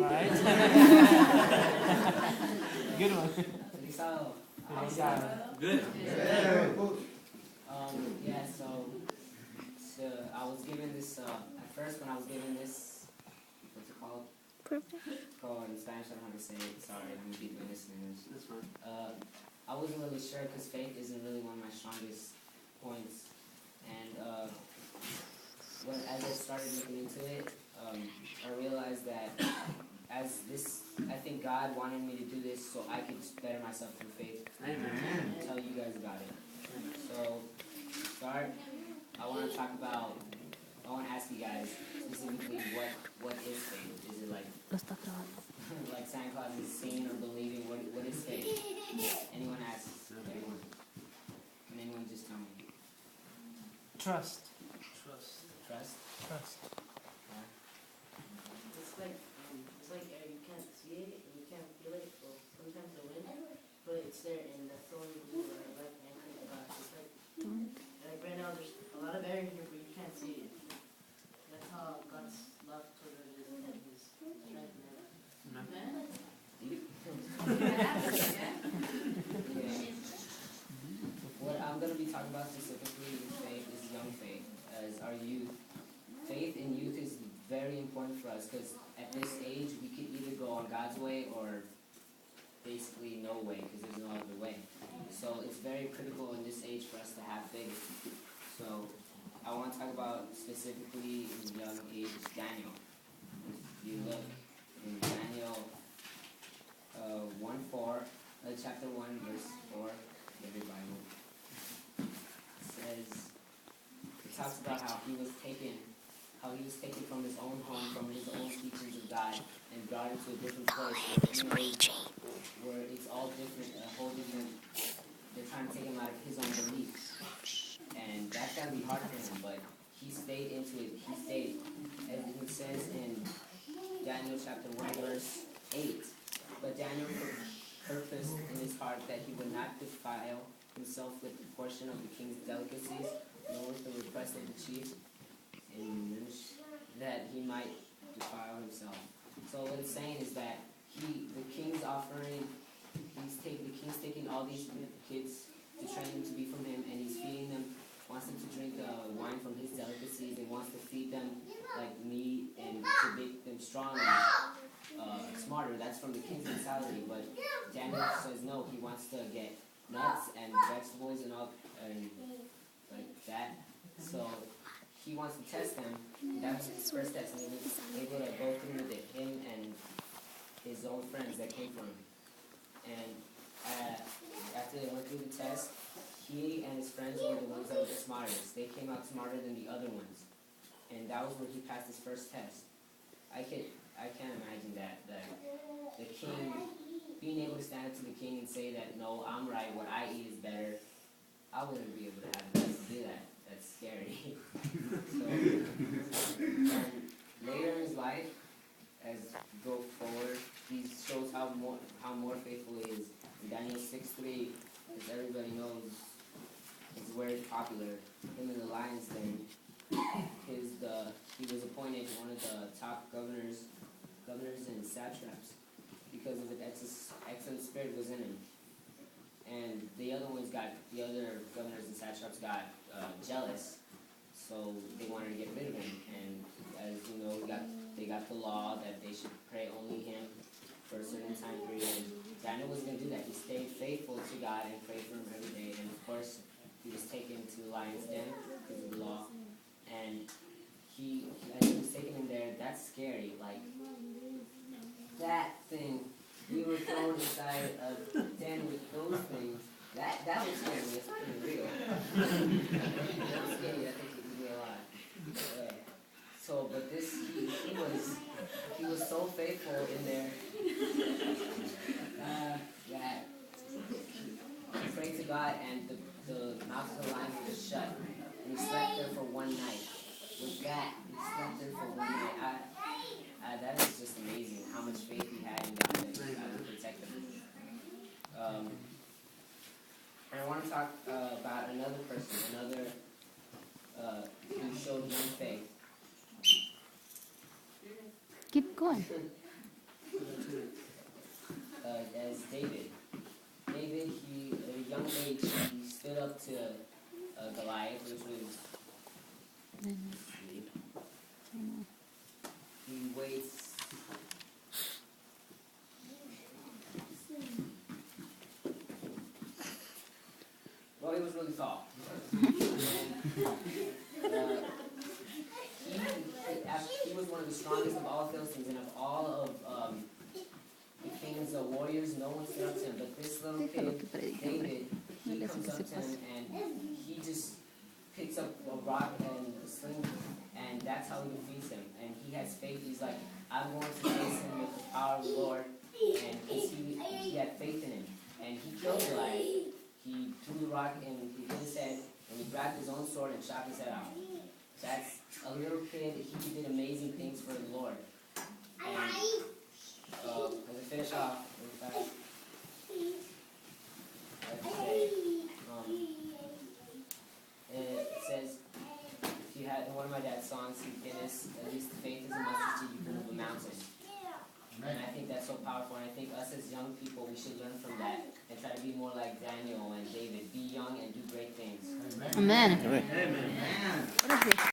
Right? Good one. Felizado. Good. Yeah, so I was given this, at first when I was given this, what's it called? Called in Spanish, I don't know how to say it. Sorry, I'm deep in this English. That's fine. I wasn't really sure because faith isn't really one of my strongest points. And as I started looking into it, I realized that I think God wanted me to do this so I could better myself through faith. Amen. And tell you guys about it. So, start. I want to ask you guys specifically what is faith? Is it like like Santa Claus is seeing or believing? What is faith? Anyone asks? Anyone? Can anyone just tell me? Trust. Trust? Trust. It's like you can't see it and you can't feel it. Well, sometimes the wind, but it's there, and that's the only reason why I like anchoring to God. It's like right now there's a lot of air here, but you can't see it. That's how God's love toward us is, and His strength in it. What I'm going to be talking about specifically with faith is young faith, as our youth. Faith in youth is very important for us because at this age we could either go on God's way or basically no way because there's no other way. So it's very critical in this age for us to have faith. So I want to talk about specifically in young age Daniel. If you look in Daniel 1:4, chapter 1, verse 4, every Bible. It talks about how he was taken from his own home, from his own teachings of God, and brought into a different place where it's all different, a whole different. They're trying to take him out of his own beliefs, and that's gotta be hard for him. But he stayed into it. He stayed, as it says in Daniel chapter 1, verse 8. But Daniel purposed in his heart that he would not defile himself with the portion of the king's delicacies, nor with the request of the chief, and that he might defile himself. So what it's saying is that the king's taking all these kids to train them to be from him, and he's feeding them, wants them to drink wine from his delicacies, and wants to feed them like meat and to make them strong and smarter. That's from the king's mentality. But Daniel says no, he wants to get nuts and vegetables and all and like that. So he wants to test them. That was his first test, and he was able to go through with it, him and his own friends that came from him. And after they went through the test, he and his friends were the ones that were the smartest. They came out smarter than the other ones, and that was where he passed his first test. I can't imagine that the king being able to stand up to the king and say that no, I'm right. What I eat is better. I wouldn't be able to have the guts to do that. That's scary. So, later in his life, as we go forward, he shows how more faithful he is. In Daniel 6:3, as everybody knows, it's very popular. Him in the lion's den. He was appointed one of the top governors and satraps because of his excellent spirit was in him. And the other governors and satraps got jealous, so they wanted to get rid of him. And as you know, they got the law that they should pray only him for a certain time period. And Daniel was going to do that. He stayed faithful to God and prayed for him every day. And of course, he was taken to the lion's den because of the law. And as he was taken in there, that's scary. Like, that thing, we were thrown inside a den with those things. That was scary. It's pretty real. That was scary. I think it was real alive. But this, he was so faithful in there that he prayed to God, and the mouth of the lion was shut, and he slept there for one night. With that, he slept there for one night. That is just amazing how much faith he had in God that God would protect him. And I want to talk about another person, who showed young faith. Keep going. David. David, he at a young age, he stood up to Goliath, which was, let's see, he waits. Well, he was really tall. He was one of the strongest of all Philistines, and of all of the king's warriors, no one stood up to him. But this little kid, David, he comes up to him, and he just picks up a rock and a sling, and that's how he defeats him. And he has faith. He's like, I'm going to face him with the power of the Lord, and he had faith in him. And he killed Goliath. He threw the rock and he hit his head, and he grabbed his own sword and shot his head off. That's a little kid. He did amazing things for the Lord. And as I finish off, in fact, it says, if you had in one of my dad's songs, Guinness, at least the faith is a mustard seed, you can move a mountain. And I think that's so powerful, and I think us as young people, we should learn from that and try to be more like Daniel and David. Be young and do great things. Amen. Amen. Amen.